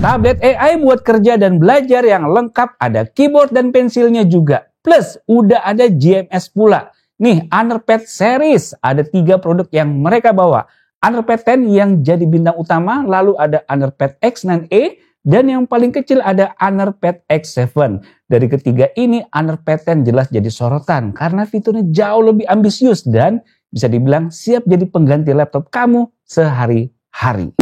Tablet AI buat kerja dan belajar yang lengkap, ada keyboard dan pensilnya juga. Plus, udah ada GMS pula. Nih, Honorpad Series, ada 3 produk yang mereka bawa. Honorpad 10 yang jadi bintang utama, lalu ada Honorpad X9a, dan yang paling kecil ada Honorpad X7. Dari ketiga ini, Honorpad 10 jelas jadi sorotan karena fiturnya jauh lebih ambisius dan bisa dibilang siap jadi pengganti laptop kamu sehari-hari.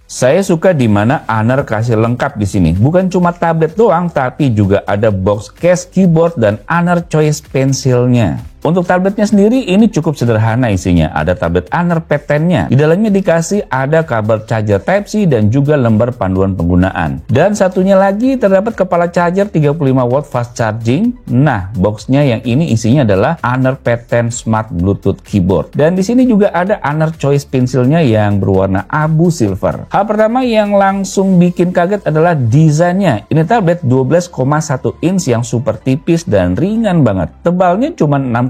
Saya suka di mana Honor kasih lengkap di sini. Bukan cuma tablet doang, tapi juga ada box case, keyboard, dan Honor Choice pensilnya. Untuk tabletnya sendiri ini cukup sederhana isinya. Ada tablet Honorpad 10-nya. Di dalamnya dikasih ada kabel charger Type-C dan juga lembar panduan penggunaan. Dan satunya lagi terdapat kepala charger 35 watt fast charging. Nah, boxnya yang ini isinya adalah Honorpad 10 Smart Bluetooth Keyboard. Dan di sini juga ada Honor Choice pensilnya yang berwarna abu silver. Hal pertama yang langsung bikin kaget adalah desainnya. Ini tablet 12,1 inch yang super tipis dan ringan banget. Tebalnya cuma 6,48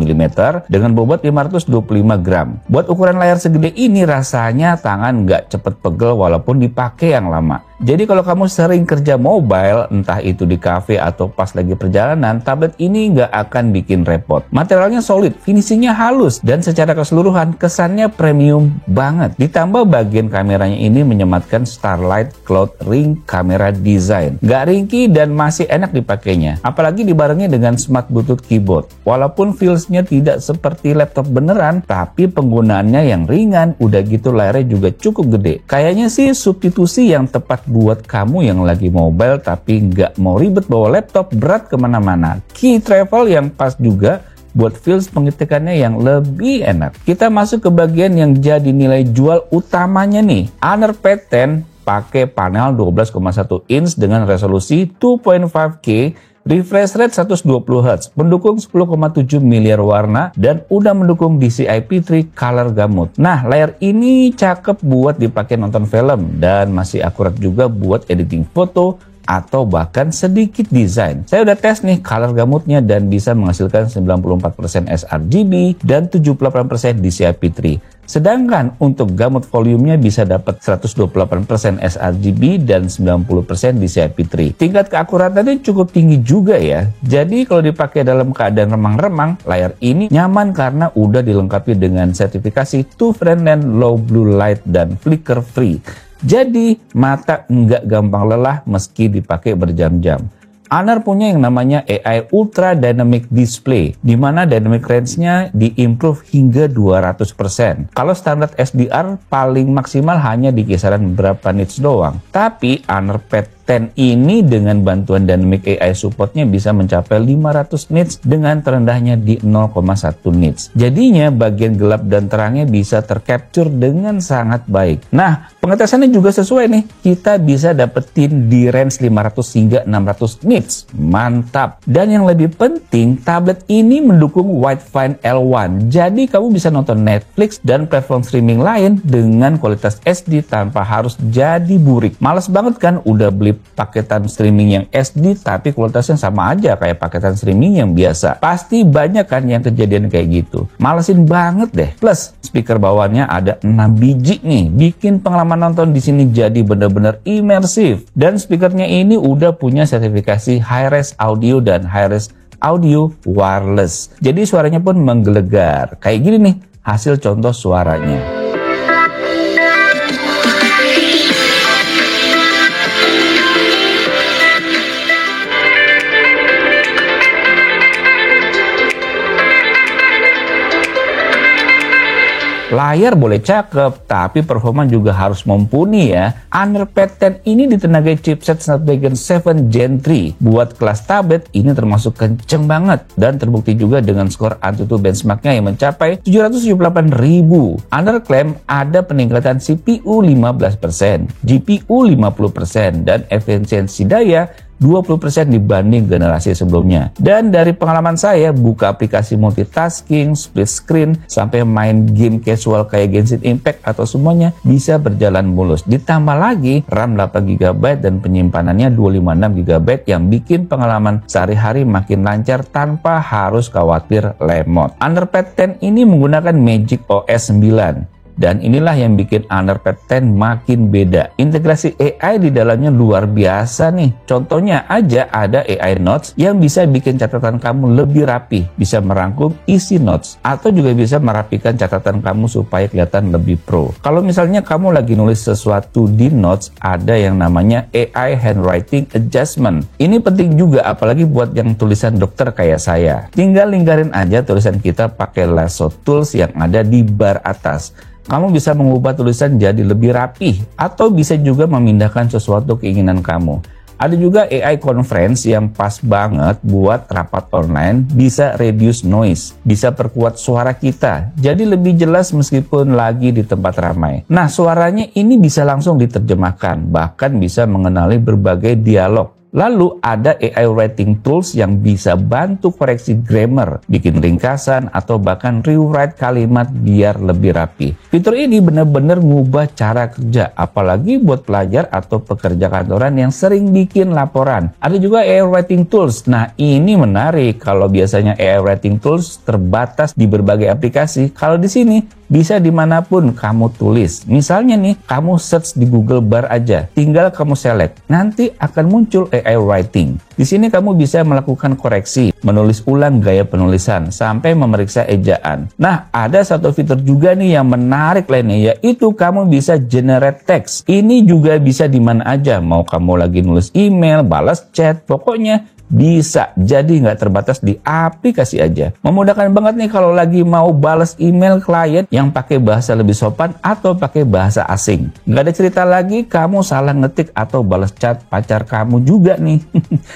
mm dengan bobot 525 gram. Buat ukuran layar segede ini rasanya tangan nggak cepet pegel walaupun dipakai yang lama. Jadi kalau kamu sering kerja mobile, entah itu di cafe atau pas lagi perjalanan, tablet ini nggak akan bikin repot. Materialnya solid, finishingnya halus, dan secara keseluruhan kesannya premium banget. Ditambah bagian kameranya ini menyematkan Starlight Cloud Ring kamera design. Nggak ringkih dan masih enak dipakainya. Apalagi dibarengi dengan Smart Bluetooth Keyboard. Walaupun feels-nya tidak seperti laptop beneran, tapi penggunaannya yang ringan, udah gitu layarnya juga cukup gede. Kayaknya sih substitusi yang tepat buat kamu yang lagi mobile tapi nggak mau ribet bawa laptop berat kemana-mana. Key travel yang pas juga buat feels pengetikannya yang lebih enak. Kita masuk ke bagian yang jadi nilai jual utamanya nih. Honorpad 10 pakai panel 12,1 inch dengan resolusi 2.5K, refresh rate 120 Hz, mendukung 10,7 miliar warna, dan udah mendukung DCI-P3 Color Gamut. Nah, layar ini cakep buat dipakai nonton film, dan masih akurat juga buat editing foto, atau bahkan sedikit desain. Saya udah tes nih color gamutnya dan bisa menghasilkan 94% sRGB dan 78% DCI-P3. Sedangkan untuk gamut volumenya bisa dapat 128% sRGB dan 90% DCI-P3. Tingkat keakuratannya cukup tinggi juga ya. Jadi kalau dipakai dalam keadaan remang-remang, layar ini nyaman karena udah dilengkapi dengan sertifikasi Too Friendly Low Blue Light dan Flicker Free. Jadi mata nggak gampang lelah meski dipakai berjam-jam. Honor punya yang namanya AI Ultra Dynamic Display, di mana dynamic range-nya diimprove hingga 200%. Kalau standar SDR paling maksimal hanya di kisaran berapa nits doang. Tapi Honorpad 10 ini dengan bantuan Dynamic AI supportnya bisa mencapai 500 nits dengan terendahnya di 0,1 nits. Jadinya bagian gelap dan terangnya bisa tercapture dengan sangat baik. Nah, pengetesannya juga sesuai nih. Kita bisa dapetin di range 500 hingga 600 nits. Mantap. Dan yang lebih penting, tablet ini mendukung Widefine L1. Jadi kamu bisa nonton Netflix dan platform streaming lain dengan kualitas HD tanpa harus jadi burik. Males banget kan udah beli paketan streaming yang SD tapi kualitasnya sama aja kayak paketan streaming yang biasa. Pasti banyak kan yang kejadian kayak gitu. Malesin banget deh. Plus speaker bawaannya ada 6 biji nih, bikin pengalaman nonton di sini jadi bener-bener imersif. Dan speakernya ini udah punya sertifikasi Hi-Res Audio dan Hi-Res Audio Wireless. Jadi suaranya pun menggelegar. Kayak gini nih hasil contoh suaranya. Layar boleh cakep, tapi performa juga harus mumpuni ya. Honorpad 10 ini ditenagai chipset Snapdragon 7 Gen 3. Buat kelas tablet, ini termasuk kenceng banget. Dan terbukti juga dengan skor Antutu benchmarknya yang mencapai 778.000. Honor klaim ada peningkatan CPU 15%, GPU 50%, dan efisiensi daya 20% dibanding generasi sebelumnya. Dan dari pengalaman saya, buka aplikasi multitasking, split screen, sampai main game casual kayak Genshin Impact atau semuanya bisa berjalan mulus. Ditambah lagi RAM 8GB dan penyimpanannya 256GB yang bikin pengalaman sehari-hari makin lancar tanpa harus khawatir lemot. Honor Pad 10 ini menggunakan Magic OS 9. Dan inilah yang bikin Honor Pad 10 makin beda. Integrasi AI di dalamnya luar biasa nih. Contohnya aja ada AI Notes yang bisa bikin catatan kamu lebih rapi, bisa merangkum isi notes, atau juga bisa merapikan catatan kamu supaya kelihatan lebih pro. Kalau misalnya kamu lagi nulis sesuatu di notes, ada yang namanya AI Handwriting Adjustment. Ini penting juga apalagi buat yang tulisan dokter kayak saya. Tinggal lingkarin aja tulisan kita pakai lasso tools yang ada di bar atas. Kamu bisa mengubah tulisan jadi lebih rapi, atau bisa juga memindahkan sesuatu keinginan kamu. Ada juga AI Conference yang pas banget buat rapat online, bisa reduce noise, bisa perkuat suara kita, jadi lebih jelas meskipun lagi di tempat ramai. Nah, suaranya ini bisa langsung diterjemahkan, bahkan bisa mengenali berbagai dialog. Lalu ada AI Writing Tools yang bisa bantu koreksi grammar, bikin ringkasan, atau bahkan rewrite kalimat biar lebih rapi. Fitur ini benar-benar ngubah cara kerja, apalagi buat pelajar atau pekerja kantoran yang sering bikin laporan. Ada juga AI Writing Tools. Nah, ini menarik. Kalau biasanya AI Writing Tools terbatas di berbagai aplikasi, kalau di sini bisa dimanapun kamu tulis. Misalnya nih, kamu search di Google Bar aja, tinggal kamu select, nanti akan muncul AI Writing. Di sini kamu bisa melakukan koreksi, menulis ulang gaya penulisan, sampai memeriksa ejaan. Nah, ada satu fitur juga nih yang menarik lainnya, yaitu kamu bisa generate text. Ini juga bisa di mana aja, mau kamu lagi nulis email, balas chat, pokoknya bisa, jadi nggak terbatas di aplikasi aja. Memudahkan banget nih kalau lagi mau balas email klien yang pakai bahasa lebih sopan atau pakai bahasa asing. Nggak ada cerita lagi kamu salah ngetik atau balas chat pacar kamu juga nih.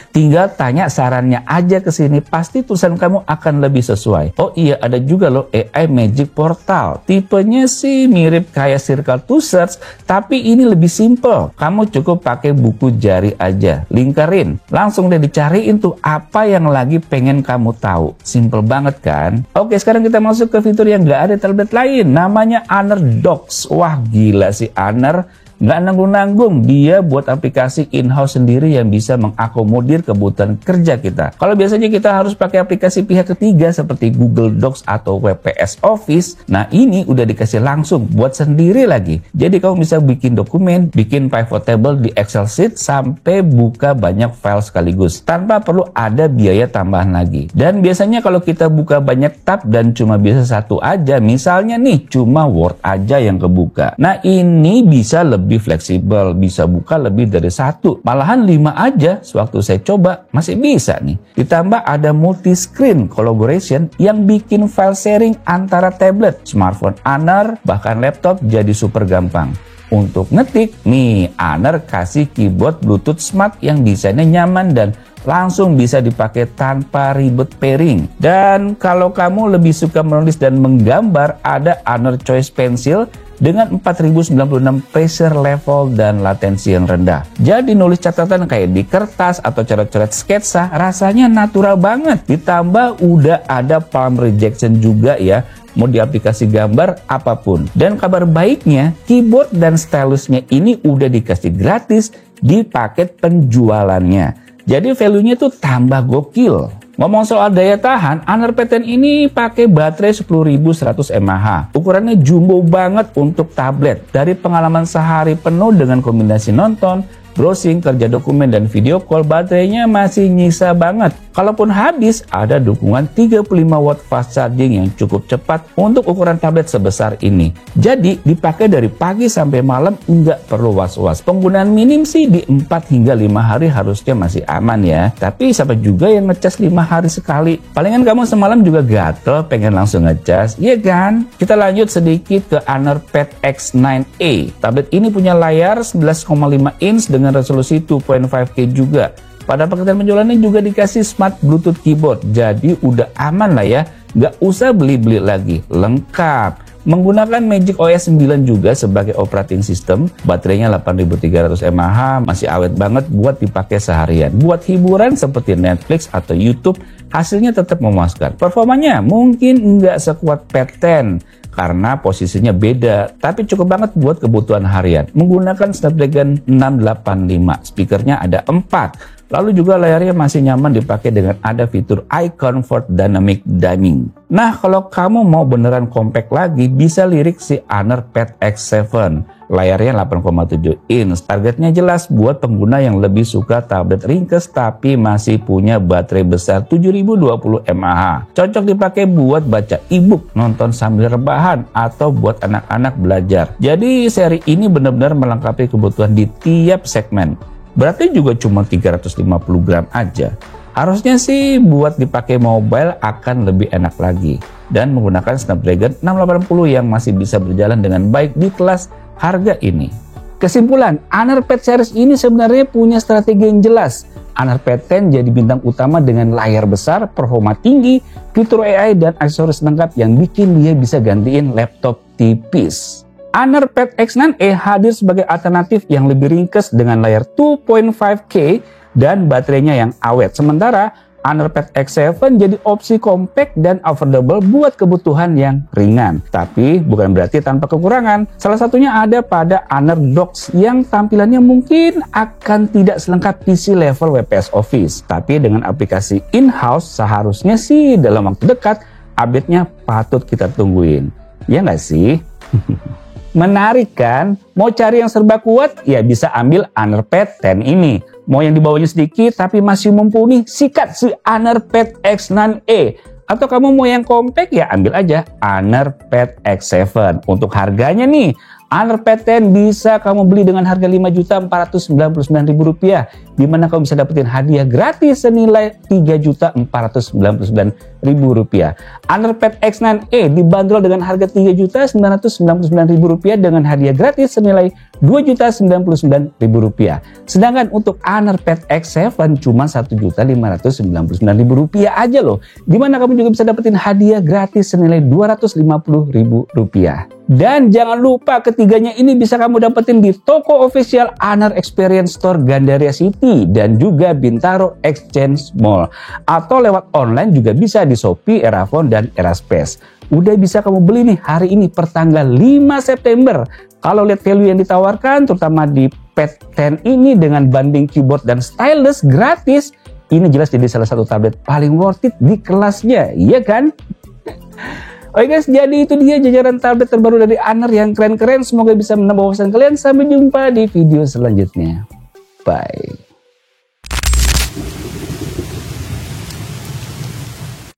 Tinggal tanya sarannya aja ke sini, pasti tulisan kamu akan lebih sesuai. Oh iya, ada juga loh AI Magic Portal. Tipenya sih mirip kayak Circle to Search, tapi ini lebih simple. Kamu cukup pakai buku jari aja, lingkarin, langsung deh dicari tuh apa yang lagi pengen kamu tahu. Simple banget kan? Oke, sekarang kita masuk ke fitur yang nggak ada tablet lain, namanya Honor Docs. Wah, gila sih Honor. Nggak nanggung-nanggung, dia buat aplikasi in-house sendiri yang bisa mengakomodir kebutuhan kerja kita. Kalau biasanya kita harus pakai aplikasi pihak ketiga seperti Google Docs atau WPS Office, nah ini udah dikasih langsung buat sendiri lagi. Jadi kamu bisa bikin dokumen, bikin pivot table di Excel sheet, sampai buka banyak file sekaligus, tanpa perlu ada biaya tambahan lagi. Dan biasanya kalau kita buka banyak tab dan cuma bisa satu aja, misalnya nih cuma Word aja yang kebuka. Nah ini bisa lebih fleksibel, bisa buka lebih dari satu, malahan 5 aja. Sewaktu saya coba masih bisa nih. Ditambah ada multi screen collaboration yang bikin file sharing antara tablet, smartphone Honor, bahkan laptop jadi super gampang. Untuk ngetik nih, Honor kasih keyboard Bluetooth Smart yang desainnya nyaman dan langsung bisa dipakai tanpa ribet pairing. Dan kalau kamu lebih suka menulis dan menggambar, ada Honor Choice Pencil dengan 4096 pressure level dan latensi yang rendah. Jadi nulis catatan kayak di kertas atau coret-coret sketsa rasanya natural banget. Ditambah udah ada palm rejection juga ya, mau di aplikasi gambar apapun. Dan kabar baiknya, keyboard dan stylusnya ini udah dikasih gratis di paket penjualannya. Jadi value-nya tuh tambah gokil. Ngomong soal daya tahan, Honor Pad 10 ini pakai baterai 10.100 mAh. Ukurannya jumbo banget untuk tablet. Dari pengalaman sehari penuh dengan kombinasi nonton, browsing, kerja dokumen, dan video call, baterainya masih nyisa banget. Kalaupun habis, ada dukungan 35 watt fast charging yang cukup cepat untuk ukuran tablet sebesar ini. Jadi, dipakai dari pagi sampai malam nggak perlu was-was. Penggunaan minim sih di 4 hingga 5 hari harusnya masih aman ya. Tapi siapa juga yang ngecas 5 hari sekali? Palingan kamu semalam juga gatel pengen langsung ngecas, iya kan? Kita lanjut sedikit ke Honor Pad X9a. Tablet ini punya layar 11,5 inch dengan resolusi 2.5K juga. Pada paketan penjualannya juga dikasih smart Bluetooth keyboard, jadi udah aman lah ya, nggak usah beli-beli lagi, lengkap. Menggunakan Magic OS 9 juga sebagai operating system, baterainya 8300 mAh, masih awet banget buat dipakai seharian. Buat hiburan seperti Netflix atau YouTube, hasilnya tetap memuaskan. Performanya mungkin nggak sekuat Pad 10 karena posisinya beda, tapi cukup banget buat kebutuhan harian. Menggunakan Snapdragon 685, speakernya ada 4. Lalu juga layarnya masih nyaman dipakai dengan ada fitur Eye Comfort Dynamic Dimming. Nah, kalau kamu mau beneran compact lagi, bisa lirik si Honor Pad X7. Layarnya 8,7 inch. Targetnya jelas buat pengguna yang lebih suka tablet ringkes tapi masih punya baterai besar 7020 mAh. Cocok dipakai buat baca e-book, nonton sambil rebahan, atau buat anak-anak belajar. Jadi seri ini benar-benar melengkapi kebutuhan di tiap segmen. Berarti juga cuma 350 gram aja. Harusnya sih buat dipakai mobile akan lebih enak lagi. Dan menggunakan Snapdragon 680 yang masih bisa berjalan dengan baik di kelas harga ini. Kesimpulan, Honor Pad series ini sebenarnya punya strategi yang jelas. Honor Pad 10 jadi bintang utama dengan layar besar, performa tinggi, fitur AI, dan aksesoris lengkap yang bikin dia bisa gantiin laptop tipis. Honor Pad X9e hadir sebagai alternatif yang lebih ringkes dengan layar 2.5K dan baterainya yang awet. Sementara Honor Pad X7 jadi opsi compact dan affordable buat kebutuhan yang ringan. Tapi bukan berarti tanpa kekurangan. Salah satunya ada pada Honor Docs yang tampilannya mungkin akan tidak selengkap PC level WPS Office. Tapi dengan aplikasi in-house seharusnya sih dalam waktu dekat update-nya patut kita tungguin. Ya nggak sih? Menarik kan? Mau cari yang serba kuat? Ya bisa ambil Honor Pad 10 ini. Mau yang di bawahnya sedikit tapi masih mumpuni? Sikat si Honor Pad X9e. Atau kamu mau yang compact? Ya ambil aja Honor Pad X7. Untuk harganya nih, Honor Pad 10 bisa kamu beli dengan harga Rp5.499.000, di mana kamu bisa dapetin hadiah gratis senilai Rp3.499.000. Honor Pad X9e dibanderol dengan harga Rp3.999.000 dengan hadiah gratis senilai Rp2.099.000. Sedangkan untuk Honor Pad X7 cuma Rp1.599.000 aja loh, di mana kamu juga bisa dapetin hadiah gratis senilai Rp250.000. Dan jangan lupa ketiganya ini bisa kamu dapetin di toko official Honor Experience Store Gandaria City dan juga Bintaro Exchange Mall. Atau lewat online juga bisa di Shopee, Erafone, dan Eraspace. Udah bisa kamu beli nih hari ini pertanggal 5 September. Kalau lihat value yang ditawarkan terutama di Pad 10 ini dengan banding keyboard dan stylus gratis, ini jelas jadi salah satu tablet paling worth it di kelasnya, iya kan? Oke guys, jadi itu dia jajaran tablet terbaru dari Honor yang keren-keren. Semoga bisa menambah wawasan kalian. Sampai jumpa di video selanjutnya. Bye.